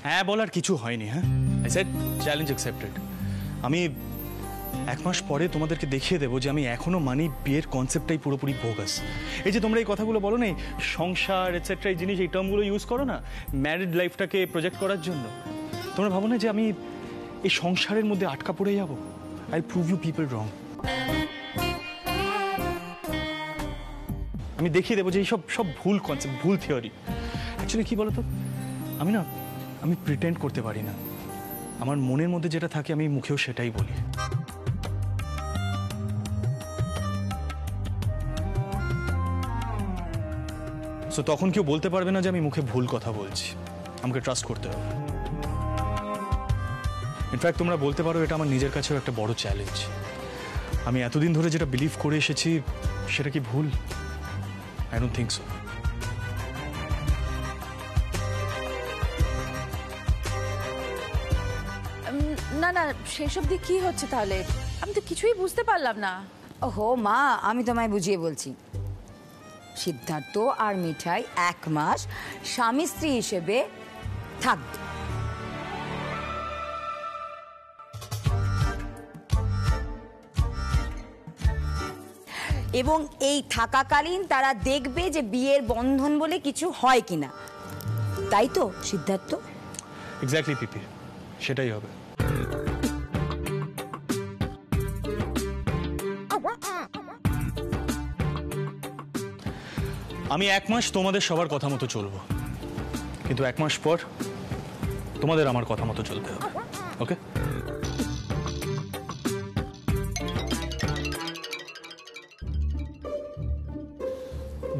হ্যাঁ বলার কিছু হয়নি। হ্যাঁ, আই সেড চ্যালেঞ্জ অ্যাকসেপ্টেড। আমি এক মাস পরে তোমাদেরকে দেখিয়ে দেবো যে আমি এখনো মানি বিয়ের কনসেপ্টটাই পুরোপুরি বোগাস। এই যে তোমরা এই কথাগুলো বলো না, সংসার এটসেট্রা, এই জিনিস, এই টার্মগুলো ইউজ করো না ম্যারিড লাইফটাকে প্রজেক্ট করার জন্য। তোমরা ভাবো না যে আমি এই সংসারের মধ্যে আটকা পড়ে যাবো? I prove you people wrong. আমি দেখিয়ে দেবো যে এই সব ভুল কনসেপ্ট, ভুল থিওরি। অ্যাকচুয়ালি কি বলতো, আমি প্রিটেন্ড করতে পারি না। আমার মনের মধ্যে যেটা থাকে আমি মুখেও সেটাই বলি। সো তখন কেউ বলতে পারবে না যে আমি মুখে ভুল কথা বলছি। আমাকে ট্রাস্ট করতে হবে। ইনফ্যাক্ট তোমরা বলতে পারো এটা আমার নিজের কাছেও একটা বড় চ্যালেঞ্জ। আমি এতদিন ধরে যেটা বিলিভ করে এসেছি সেটা কি ভুল? I don't think so. না না, সেসব দিয়ে কি হচ্ছে তাহলে? আমি তো কিছুই বুঝতে পারলাম না। ওহো মা, আমি তোমায় বুঝিয়ে বলছি। সিদ্ধার্থ আর মিঠাই 1 মাস স্বামী স্ত্রী হিসেবে থাকবে। এবং এই থাকাকালীন তারা দেখবে যে বিয়ের বন্ধন বলে কিছু হয় কিনা। তাই তো সিদ্ধার্থ? এক্স্যাক্টলি পিপি, সেটাই হবে। আমি 1 মাস তোমাদের সবার কথা মতো চলবো, কিন্তু 1 মাস পর তোমাদের আমার কথা মতো চলতে হবে। ওকে?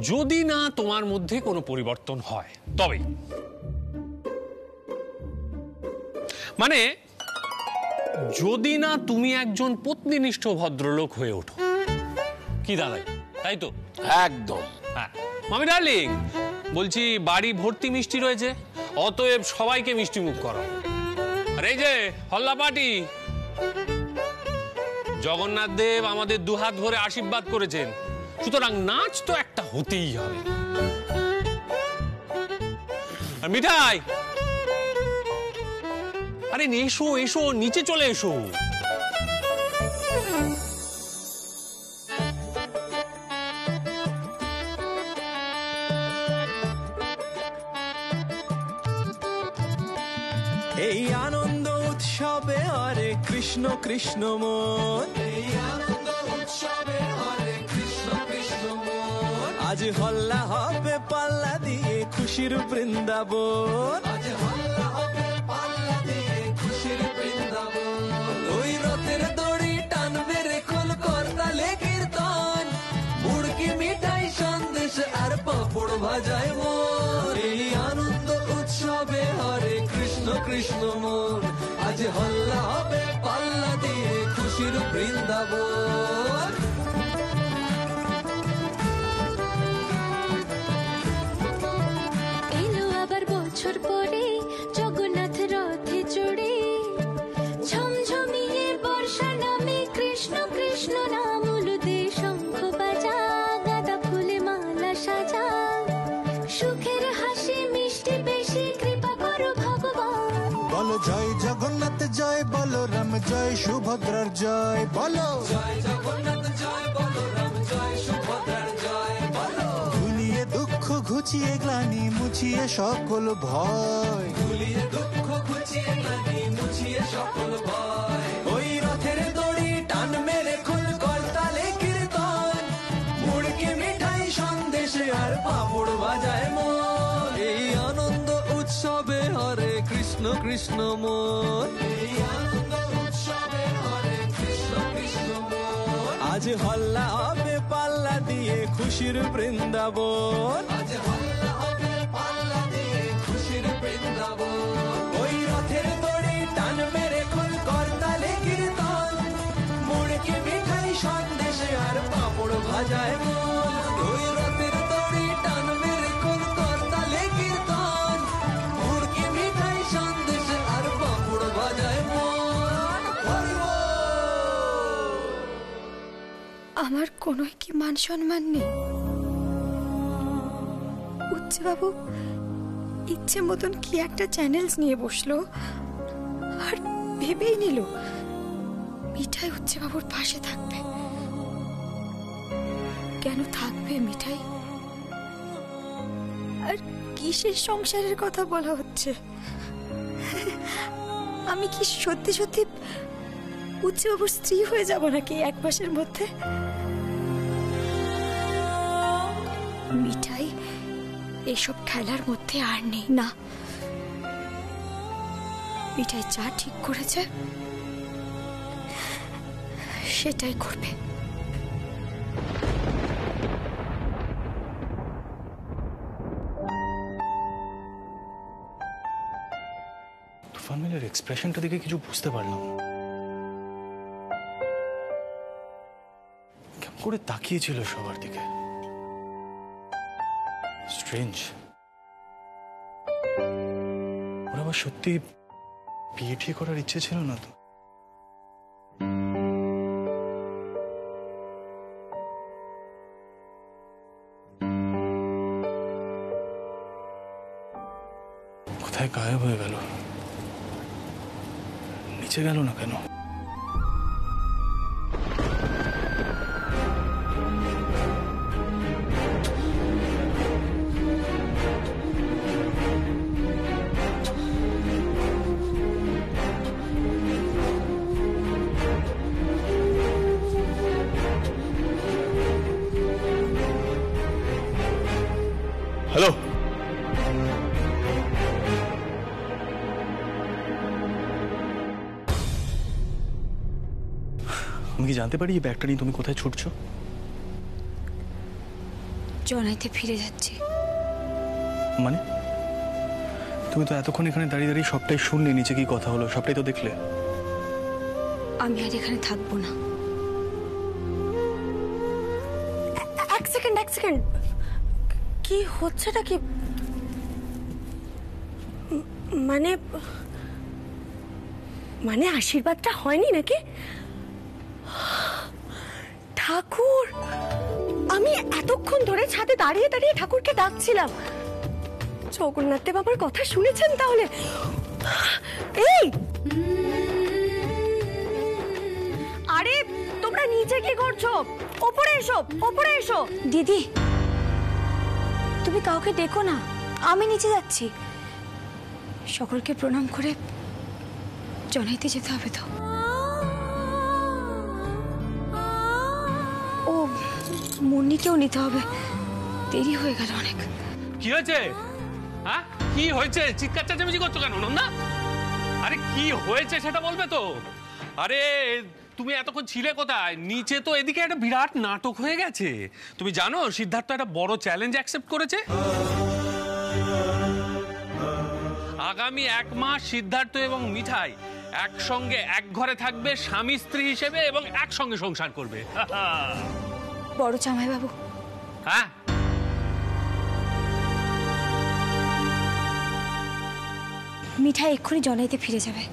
যদি না তোমার মধ্যে কোনো পরিবর্তন হয় তবে, মানে যদি না তুমি একজন পত্নীনিষ্ঠ ভদ্রলোক হয়ে ওঠো। কি দাদাই, তাই তো? একদম। হ্যাঁ মামি ডার্লিং, বলছি বাড়ি ভর্তি মিষ্টি রয়েছে, অতএব সবাইকে মিষ্টি মুখ করো। আর এই যে হল্লা পার্টি, জগন্নাথ দেব আমাদের দুহাত ভরে আশীর্বাদ করেছেন, সুতরাং নাচ তো একটা হতেই হবে। আর মিঠাই, আরে এসো এসো, নিচে চলে এসো। এই আনন্দ উৎসবে হরে কৃষ্ণ কৃষ্ণ মন, এই আনন্দ উৎসবে হরে কৃষ্ণ কৃষ্ণ মন। আজ হল্লা হবে পাল্লা দিয়ে খুশির বৃন্দাবন, আজ হল্লা হবে পাল্লা দিয়ে খুশির বৃন্দাবন। ওই রথের দড়ি টানবে রে খোল করতালে কীর্তন, মুড়কি মিঠাই সন্দেশ আর পাঁপড় ভাজায় মন। এই আনন্দ উৎসবে হরে কৃষ্ণ কৃষ্ণ মন, আজ হল্লা হবে পাল্লা দিয়ে খুশির বৃন্দাবন। এলো আবার বছর পরে জগন্নাথ রথে চড়ে, ঝমঝমিয়ে বর্ষা নামে কৃষ্ণ কৃষ্ণ নাম উলুদে শঙ্খ বাজা, গাঁদা ফুলে মালা সাজা, সুখের হাসি মিষ্টি বেশি কৃপা করো ভগবান। বলো জয় জগন্নাথ জয়, বলো রাম জয়, সুভদ্রার জয়, বলো জয় জগন্নাথ জয়, বলো রাম জয়, সুভদ্রার জয়, বলো। ভুলিয়ে দুঃখ ঘুচিয়ে গ্লানি মুছিয়ে সকল ভয়, ভুলিয়ে দুঃখ ঘুচিয়ে গ্লানি মুছিয়ে সকল ভয়। ওই রথের দড়ি টান মেরে খুল করতালে কীর্তন, মুড়কি মিঠাই সন্দেশে আর পাঁপড় ভাজায় মন। এই আনন্দ উৎসবে হরে কৃষ্ণ কৃষ্ণ মন, এই আনন্দ উৎসবে হরে কৃষ্ণ কৃষ্ণ মন। আজ হল্লা হবে পাল্লা দিয়ে খুশির বৃন্দাবন, আজ হল্লা হবে পাল্লা দিয়ে খুশির বৃন্দাবন। ওই রথের দড়ি টান মেরে খোল করতালে কীর্তন, মুড়কি মিঠাই সন্দেশে আর পাঁপড় ভাজায় মন। ওই রথের দড়ি টান মেরে খোল করতালে কীর্তন, মুড়কি মিঠাই সন্দেশে আর পাঁপড় ভাজায় মন। হরি বল। আমার কোনো কি মান সম্মান নেই? উচ্চ বাবু ইচ্ছে মতন কি একটা চ্যানেলস নিয়ে বসলো আর ভেবেই নিল মিঠাই হচ্ছে বাবুর পাশে থাকবে। কেন থাকবে মিঠাই? আর কিসের সংসারের কথা বলা হচ্ছে? আমি কি সত্যি সত্যি উচ্ছে বাবুর স্ত্রী হয়ে যাব নাকি 1 মাসের মধ্যে? মিঠাই এসব খেলার মধ্যে আর নেই। না, মিঠাই যা ঠিক করেছে সেটাই করবে। তুফান মিলের এক্সপ্রেশনটা দেখে কিছু বুঝতে পারলাম না। কেমন করে তাকিয়েছিল সবার দিকে, স্ট্রেঞ্জ। ওর আবার সত্যি বিয়ে ঠিক করার ইচ্ছে ছিল না তো? কোথায় গায়েব হয়ে গেল? নিচে গেল না কেন? হ্যালো, আমি কি জানতে পারি এই ব্যাগটা নিয়ে তুমি কোথায় ছুটছো? জনাইতে ফিরে যাচ্ছি। মানে তুমি তো এতক্ষণ এখানে দাঁড়িয়ে দাঁড়িয়ে সবটাই শুনলে, নিচে কি কথা হলো সবটাই তো দেখলে। আমি আর এখানে থাকবো না। এক সেকেন্ড কি হচ্ছেটা কি? মানে আশীর্বাদটা হয়নি নাকি? ঠাকুর, আমি এতক্ষণ ধরে ছাদে দাঁড়িয়ে দাঁড়িয়ে ঠাকুরকে ডাকছিলাম। জগন্নাথ দেব আমার কথা শুনেছেন তাহলে? এই, আরে তোমরা নিচে কি করছো? ওপরে এসো। দিদি, তুমি কাউকে ডেকো না, আমি নিচে যাচ্ছি। সকলকে প্রণাম করে জনাইতে যেতে হবে তো। ও মুন্নিকেও নিতে হবে, দেরি হয়ে গেল অনেক। কি হয়েছে? হ্যাঁ, কি হয়েছে? চিৎকার চেঁচামেচি করছো কেন নন্দা? আরে কি হয়েছে সেটা বলবে তো। আরে তুমি এতক্ষণ ছিলে কোথায়? নিচে তো এদিকে একটা বিরাট নাটক হয়ে গেছে। তুমি জানো সিদ্ধার্থ একটা বড় চ্যালেঞ্জ অ্যাকসেপ্ট করেছে। আগামী 1 মাস সিদ্ধার্থ এবং মিঠাই একসঙ্গে এক ঘরে থাকবে স্বামী স্ত্রী হিসেবে এবং একসঙ্গে সংসার করবে। বড় জামাই বাবু, হ্যাঁ, মিঠাই এক্ষুনি জনাইতে ফিরে যাবে।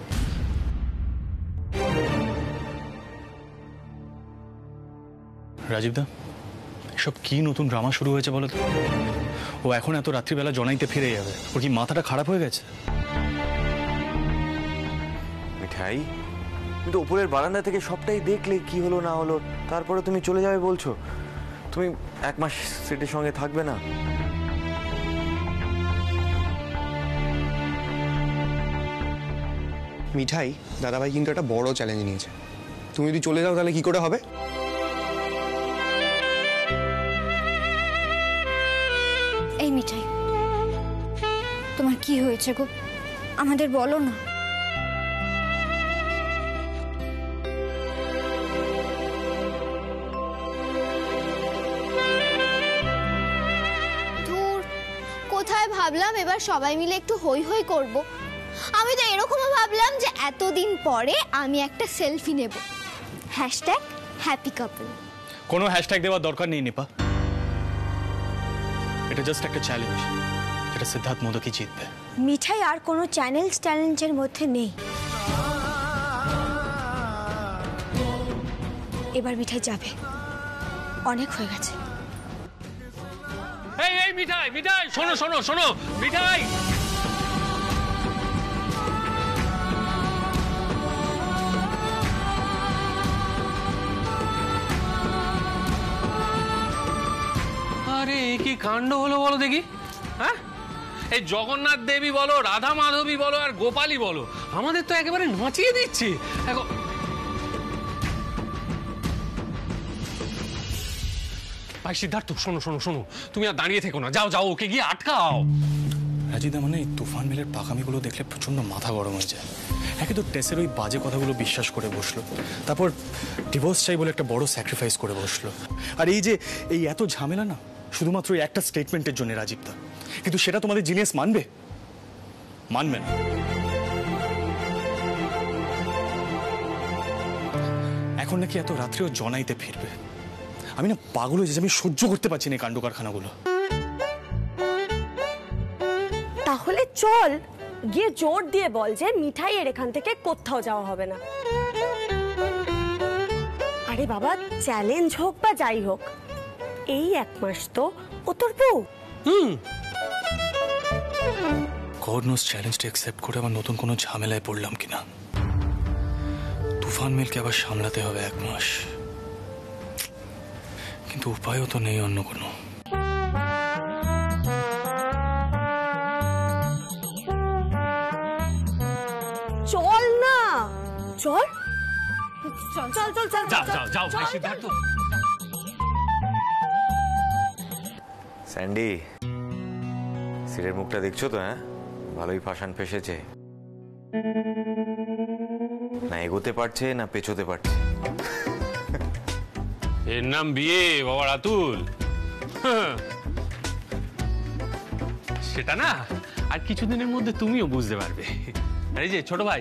রাজীবদা, এসব কি নতুন ড্রামা শুরু হয়েছে বলো তো? ও এখন এত রাত্রিবেলা জনাইতে ফিরে যাবে? ওর কি মাথাটা খারাপ হয়ে গেছে? মিঠাই, তুমি তো উপরের বারান্দা থেকে সবটাই দেখলে, কি হলো না হলো, তারপরে তুমি চলে যাবে বলছো। তুমি 1 মাস সেটের সঙ্গে থাকবে না? মিঠাই, দাদাভাই কিন্তু একটা বড় চ্যালেঞ্জ নিয়েছে। তুমি যদি চলে যাও তাহলে কি করে হবে? এই মিঠাই, তোমার কি হয়েছে গো? আমাদের বলো না। দূর, কোথায় ভাবলাম এবার সবাই মিলে একটু হই হই করব। আমি তো এরকমও ভাবলাম যে এতদিন পরে আমি একটা সেলফি নেব, #হ্যাপি কাপল। কোনো হ্যাশট্যাগ দেওয়ার দরকার নেই নিপা। এটা জাস্ট একটা চ্যালেঞ্জ, যেটা সিদ্ধার্থ মোদকই জিতবে। মিঠাই আর কোনো চ্যালেঞ্জের মধ্যে নেই। এবার মিঠাই যাবে, অনেক হয়ে গেছে। এই মিঠাই, শোনো মিঠাই। কাণ্ড হলো বলো দেখি? হ্যাঁ, এই জগন্নাথ দেবী বলো, রাধা মাধবী বলো, আর গোপালই বলো, আমাদের তো একেবারে নাচিয়ে দিচ্ছে এখন। ভাই সিদ্ধার্থ, শোনো শোনো শোনো, তুমি আর দাঁড়িয়ে থেকো না, যাও যাও, ওকে গিয়ে আটকাও। রাজিদা, মানে এই তুফান মিলের পাকামিগুলো দেখলে প্রচন্ড মাথা গরম হয়ে যায়। একে তো টেসের ওই বাজে কথাগুলো বিশ্বাস করে বসলো, তারপর ডিভোর্স চাই বলে একটা বড় স্যাক্রিফাইস করে বসলো। আর এই যে এই এত ঝামেলা না শুধুমাত্র এই একটা স্টেটমেন্টের জন্য রাজীবদা, কিন্তু সেটা তোমাদের জিনিয়াস মানবে? মানবে না। এখন নাকি এত রাত্রেও জনাইতে ফিরবে। আমি না পাগল হয়ে যাচ্ছি, আমি সহ্য করতে পারছি না এই কাণ্ড কারখানাগুলো। তাহলে চল গিয়ে জোর দিয়ে বল যে মিঠাই এর এখান থেকে কোথাও যাওয়া হবে না। আরে বাবা, চ্যালেঞ্জ হোক বা যাই হোক, এই 1 মাস তো ও তোর বউ। গড নোজ চ্যালেঞ্জটা অ্যাকসেপ্ট করে আবার নতুন কোনো ঝামেলায় পড়লাম কিনা। তুফান মিলকে আবার সামলাতে হবে 1 মাস, কিন্তু উপায়ও তো নেই অন্য কোনো। চল না, চল চল চল চল চল, যাও যাও যাও ভাই সিদ্ধার্থ। স্যান্ডি, সিরের মুখটা দেখছো তো? হ্যাঁ, ভালোই ফাঁসান ফেসেছে না, এগোতে পারছে না পেছোতে পারছে। এর নাম বিয়ে বাবা রাতুল। সেটা না আর কিছুদিনের মধ্যে তুমিও বুঝতে পারবে। আরে যে ছোট ভাই,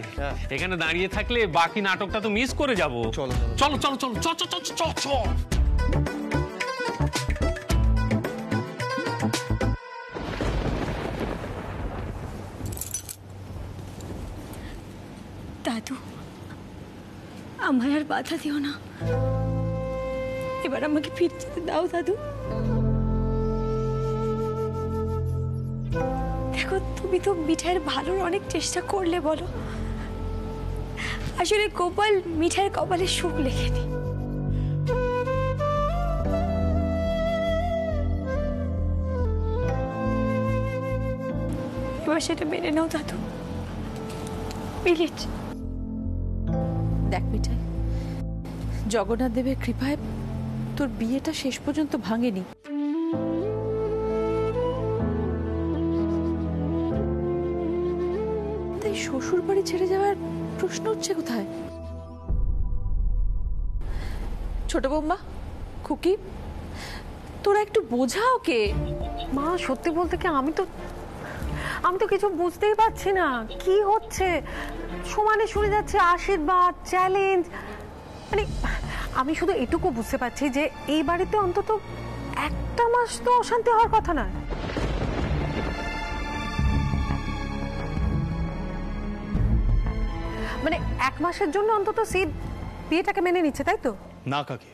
এখানে দাঁড়িয়ে থাকলে বাকি নাটকটা তো মিস করে যাবো। চলো চলো চলো চলো চল চল চল চল চল। দাদু, আমায় আর বাধা দিও না, এবার আমাকে ফিরে যেতে দাও দাদু। দেখো, তুমি তো মিঠাইয়ের ভালোর অনেক চেষ্টা করলে বলো, আসলে গোপাল মিঠাইয়ের কপালে সুখ লেখেনি। এবার সেটা মেনে নাও দাদু, প্লিজ। দেখ মিঠাই, জগন্নাথ দেবের কৃপায় তোর বিয়েটা শেষ পর্যন্ত ভাঙেনি। তাই শ্বশুর বাড়ি ছেড়ে যাওয়ার প্রশ্ন উঠছে কোথায়? ছোট বৌমা, খুকি, তোরা একটু বোঝা ওকে। মা, সত্যি বলতে কি আমি তো কিছু বুঝতেই পারছি না কি হচ্ছে। সমানে শুনে যাচ্ছে আশীর্বাদ, চ্যালেঞ্জ, মানে আমি শুধু এটুকু বুঝতে পারছি যে এই বাড়িতে অন্তত 1 মাস তো অশান্তি হওয়ার কথা না। মানে 1 মাসের জন্য অন্তত সিদ বিয়েটাকে মেনে নিচ্ছে, তাই তো? না কাকি,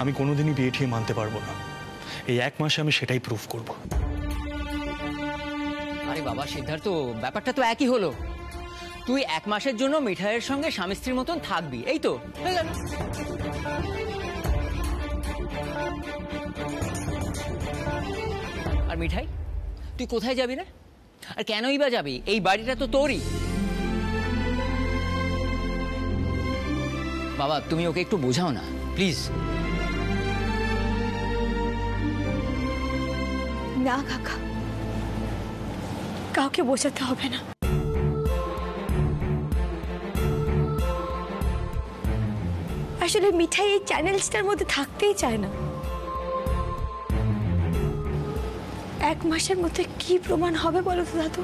আমি কোনোদিনই বিয়ে ঠিয়ে মানতে পারবো না। এই 1 মাসে আমি সেটাই প্রুফ করব। আরে বাবা সিদ্ধার্থ, ব্যাপারটা তো একই হলো। তুই 1 মাসের জন্য মিঠাইয়ের সঙ্গে স্বামী স্ত্রীর মতন থাকবি, এই তো হয়ে গেল। আর মিঠাই, তুই কোথায় যাবি রে? আর কেনই বা যাবি? এই বাড়িটা তো তোরই। বাবা, তুমি ওকে একটু বোঝাও না প্লিজ। না কাকা, কাউকে বোঝাতে হবে না। আসলে মিঠাই এই চ্যানেলসটার মধ্যে থাকতেই চায় না। 1 মাসের মধ্যে কি প্রমাণ হবে বলো তো দাদু?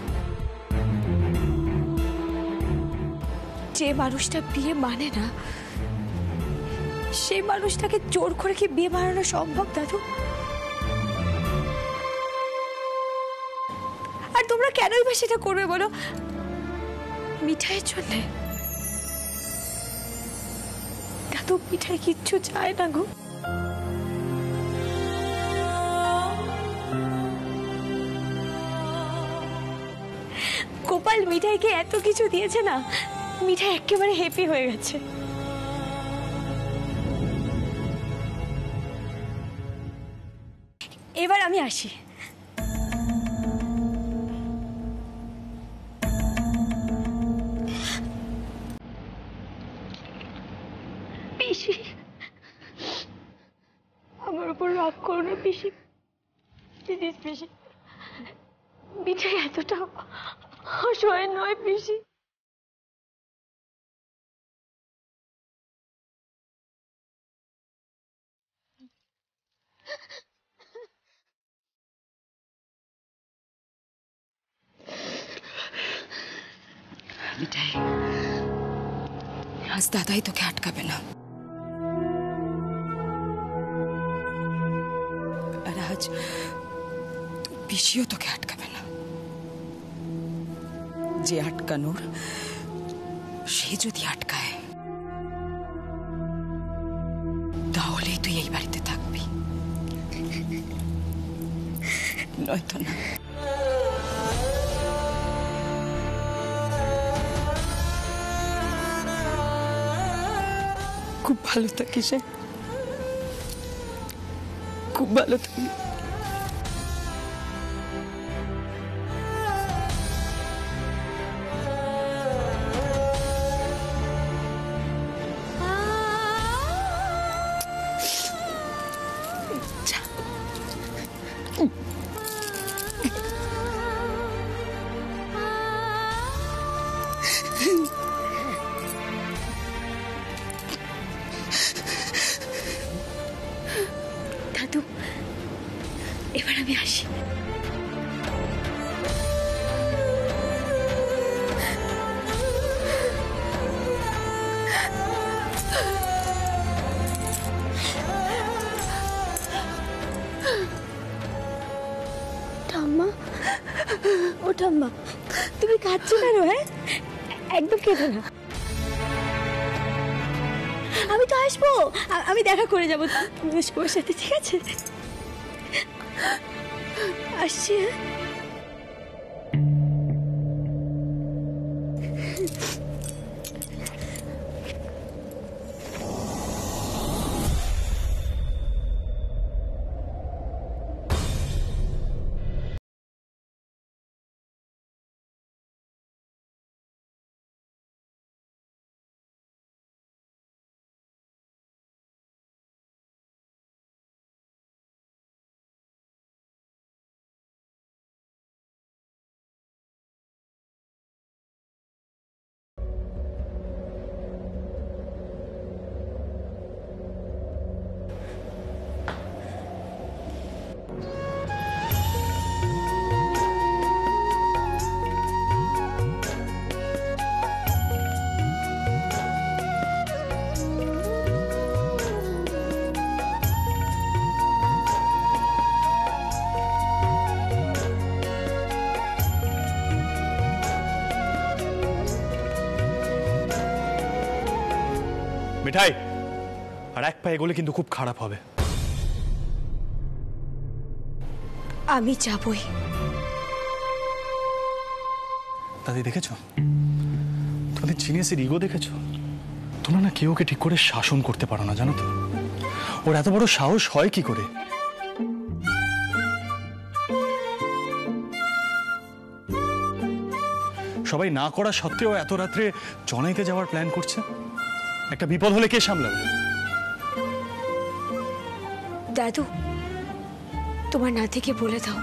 যে মানুষটা বিয়ে মানে না, সেই মানুষটাকে জোর করে কি বিয়ে বানানো সম্ভব দাদু? আর তোমরা কেনই বা সেটা করবে বলো? মিঠাইয়ের জন্য? দাদু, মিঠাই কিচ্ছু চায় না গো। গোপাল মিঠাইকে এত কিছু দিয়েছে না, মিঠাই একেবারে হ্যাপি হয়ে গেছে। এবার আমি আসি। পিসি, আমার উপর রাগ করো না পিসি, প্লিজ পিসি। মিঠাই এতটা অসহায় নয় পিসি। মিঠাই, আজ দাদাই তোকে আটকাবে না, আর আজ পিসিও তোকে আটকাবে না। যে আটকানোর সে যদি আটকায় তাহলেই তুই এই বাড়িতে থাকবি, নয়তো না। খুব ভালো থাকিস, খুব ভালো থাকিস। দাদু, এবার আমি আসি। ঠাম্মা, ও ঠাম্মা, তুমি কাঁদছো কেন? হ্যাঁ, একদম কেঁদো না। আমি তো আসবো, আমি দেখা করে যাবো তোমার সাথে, ঠিক আছে? আসছি। মিঠাই, আর এক পা এগোলে কিন্তু খুব খারাপ হবে। আমি যাবই। দাদি, দেখেছো তোমাদের জিনিয়াসের ইগো দেখেছো? তোমরা না কেউ ওকে ঠিক করে শাসন করতে পারো না, জানো তো? ওর এত বড় সাহস হয় কি করে? সবাই না করা সত্ত্বেও এত রাত্রে জনাইতে যাওয়ার প্ল্যান করছে। একটা বিপদ হলে কে সামলাবে? দাদু, তোমার নাতিকে বলে দাও,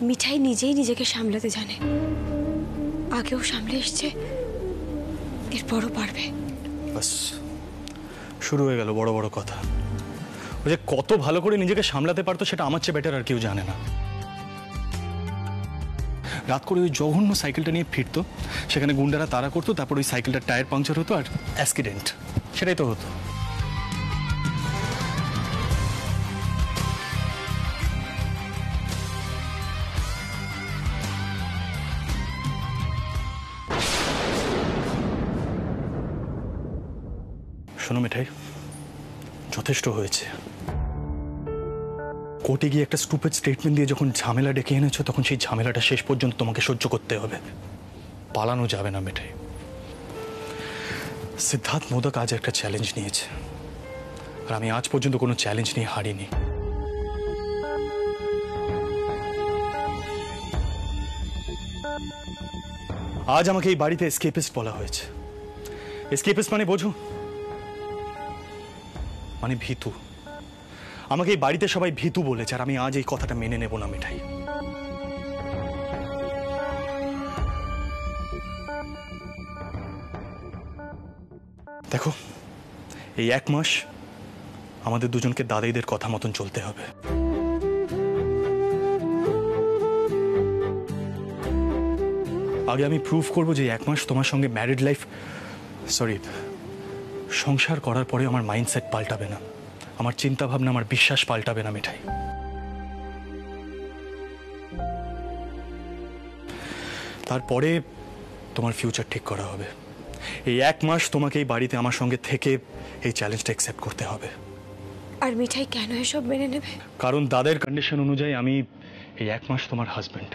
মিঠাই নিজেই নিজেকে সামলাতে জানে। আগেও সামলে এসছে, এরপরও পারবে। বাস শুরু হয়ে গেল বড় বড় কথা। ও যে কত ভালো করে নিজেকে সামলাতে পারতো সেটা আমার চেয়ে বেটার আর কেউ জানে না। রাত করে ওই জঘন্য সাইকেলটা নিয়ে ফিরতো, সেখানে গুন্ডারা তাড়া করতো, তারপর ওই সাইকেলটার টায়ার পাংচার হতো আর অ্যাক্সিডেন্ট, সেটাই তো হতো। শোনো মিঠাই, যথেষ্ট হয়েছে। কোর্টে গিয়ে একটা স্টুপিড স্টেটমেন্ট দিয়ে যখন ঝামেলা ডেকে এনেছো, তখন সেই ঝামেলাটা শেষ পর্যন্ত তোমাকে সহ্য করতে হবে। পালানো যাবে না মিঠাই। সিদ্ধার্থ মোদক আজ একটা চ্যালেঞ্জ নিয়েছে, আর আমি আজ পর্যন্ত কোনো চ্যালেঞ্জ নিয়ে হারিনি। আজ আমাকে এই বাড়িতে এসকেপিস্ট বলা হয়েছে। এসকেপিস্ট মানে বোঝো? মানে ভীতু। আমাকে এই বাড়িতে সবাই ভীতু বলেছে, আর আমি আজ এই কথাটা মেনে নেব না মিঠাই। দেখো, এই 1 মাস আমাদের দুজনকে দাদাইদের কথা মতন চলতে হবে। আগে আমি প্রুভ করব যে 1 মাস তোমার সঙ্গে ম্যারিড লাইফ, সরি, সংসার করার পরে আমার মাইন্ডসেট পাল্টাবে না, আমার চিন্তা ভাবনা, আমার বিশ্বাস পাল্টাবে না মিঠাই। তারপরে তোমার ফিউচার ঠিক করা হবে। এই 1 মাস তোমাকে এই বাড়িতে আমার সঙ্গে থেকে এই চ্যালেঞ্জটা অ্যাকসেপ্ট করতে হবে। আর মিঠাই কেন এসব মেনে নেবে? কারণ দাদার কন্ডিশন অনুযায়ী আমি এই 1 মাস তোমার হাজবেন্ড।